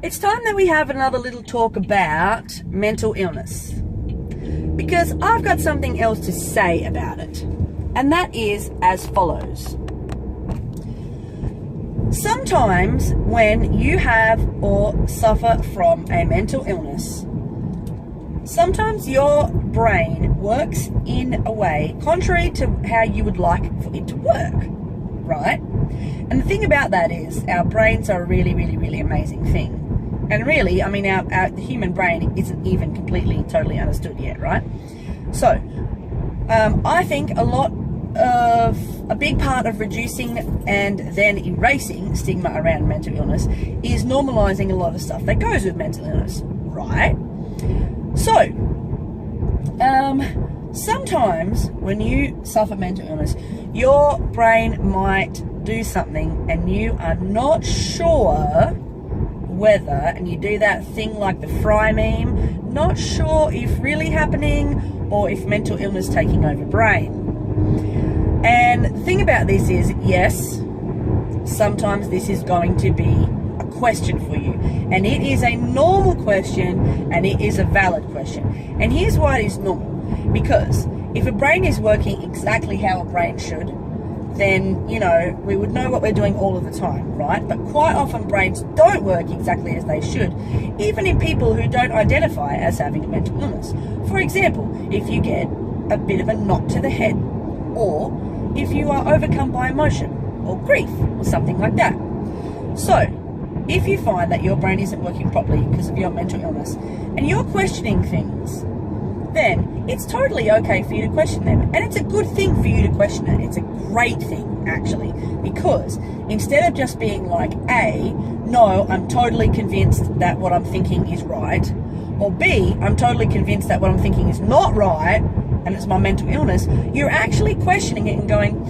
It's time that we have another little talk about mental illness, because I've got something else to say about it, and that is as follows. Sometimes when you have or suffer from a mental illness, sometimes your brain works in a way contrary to how you would like for it to work, right? And the thing about that is our brains are a really, really, really amazing thing. And really, I mean, the human brain isn't even completely, totally understood yet, right? So, I think a big part of reducing and then erasing stigma around mental illness is normalizing a lot of stuff that goes with mental illness, right? So, sometimes when you suffer mental illness, your brain might do something and you are not sure whether, and you do that thing like the fry meme, not sure if really happening or if mental illness taking over brain. And the thing about this is, yes, sometimes this is going to be a question for you, and it is a normal question and it is a valid question. And here's why it is normal: because if a brain is working exactly how a brain should, then, you know, we would know what we're doing all of the time, right? But quite often brains don't work exactly as they should, even in people who don't identify as having a mental illness. For example, if you get a bit of a knock to the head, or if you are overcome by emotion or grief or something like that. So, if you find that your brain isn't working properly because of your mental illness and you're questioning things, then it's totally okay for you to question them. And it's a good thing for you to question it. It's a great thing, actually, because instead of just being like, A, no, I'm totally convinced that what I'm thinking is right, or B, I'm totally convinced that what I'm thinking is not right, and it's my mental illness, you're actually questioning it and going,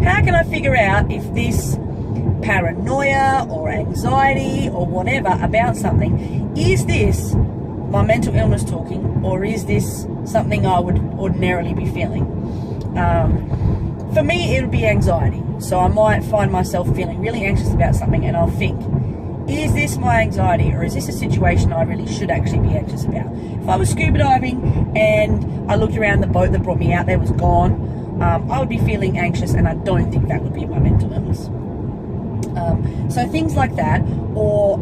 how can I figure out if this paranoia or anxiety or whatever about something, is this my mental illness talking, or is this something I would ordinarily be feeling? For me, it would be anxiety. So I might find myself feeling really anxious about something, and I'll think, is this my anxiety, or is this a situation I really should actually be anxious about? If I was scuba diving and I looked around, the boat that brought me out there was gone, I would be feeling anxious, and I don't think that would be my mental illness. So things like that, or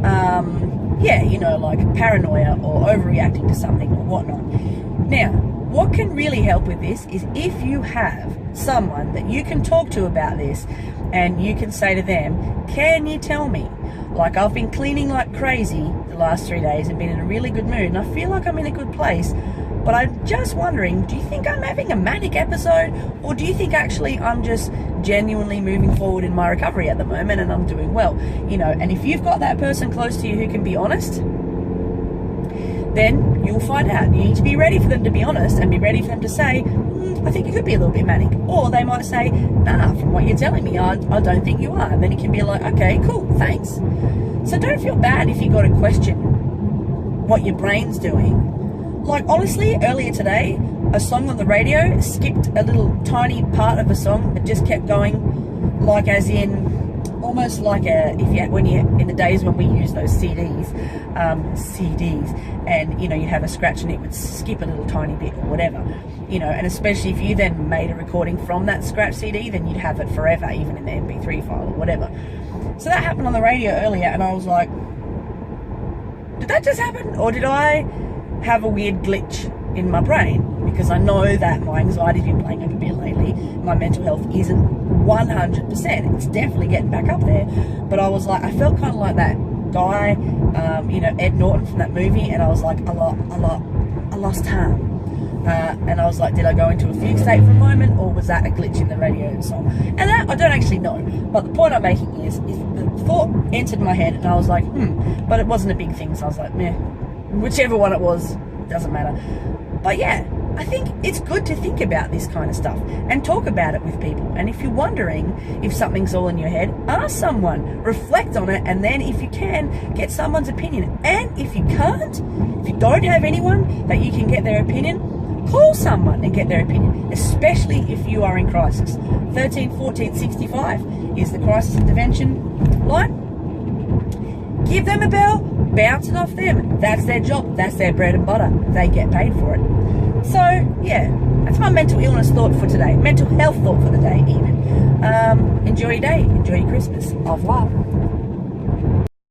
yeah, you know, like paranoia or overreacting to something or whatnot. Now, what can really help with this is if you have someone that you can talk to about this, and you can say to them, can you tell me? Like, I've been cleaning like crazy the last 3 days and been in a really good mood, and I feel like I'm in a good place, but I'm just wondering, do you think I'm having a manic episode, or do you think actually I'm just genuinely moving forward in my recovery at the moment and I'm doing well? You know, and if you've got that person close to you who can be honest, then you'll find out. You need to be ready for them to be honest and be ready for them to say, I think you could be a little bit manic. Or they might say, nah, from what you're telling me, I don't think you are. And then it can be like, okay, cool, thanks. So don't feel bad if you got to question what your brain's doing. Like, honestly, earlier today, a song on the radio skipped a little tiny part of a song that just kept going, like as in, almost like when you in the days when we use those CDs, and, you know, you'd have a scratch and it would skip a little tiny bit or whatever, you know, and especially if you then made a recording from that scratch CD, then you'd have it forever, even in the MP3 file or whatever. So that happened on the radio earlier, and I was like, did that just happen? Or did I have a weird glitch in my brain? Because I know that my anxiety's been playing up a bit lately. My mental health isn't 100%. It's definitely getting back up there. But I was like, I felt kind of like that guy, you know, Ed Norton from that movie, and I was like, I lost time. And I was like, did I go into a fugue state for a moment, or was that a glitch in the radio song? And that I don't actually know. But the point I'm making is the thought entered my head, and I was like, but it wasn't a big thing, so I was like, meh. Whichever one it was, doesn't matter. But yeah, I think it's good to think about this kind of stuff and talk about it with people. And if you're wondering if something's all in your head, ask someone, reflect on it, and then if you can, get someone's opinion. And if you can't, if you don't have anyone that you can get their opinion, call someone and get their opinion, especially if you are in crisis. 13 14 65 is the crisis intervention line. Give them a bell, bounce it off them. That's their job. That's their bread and butter. They get paid for it. So, yeah, that's my mental illness thought for today. Mental health thought for the day, even. Enjoy your day. Enjoy your Christmas. Au revoir.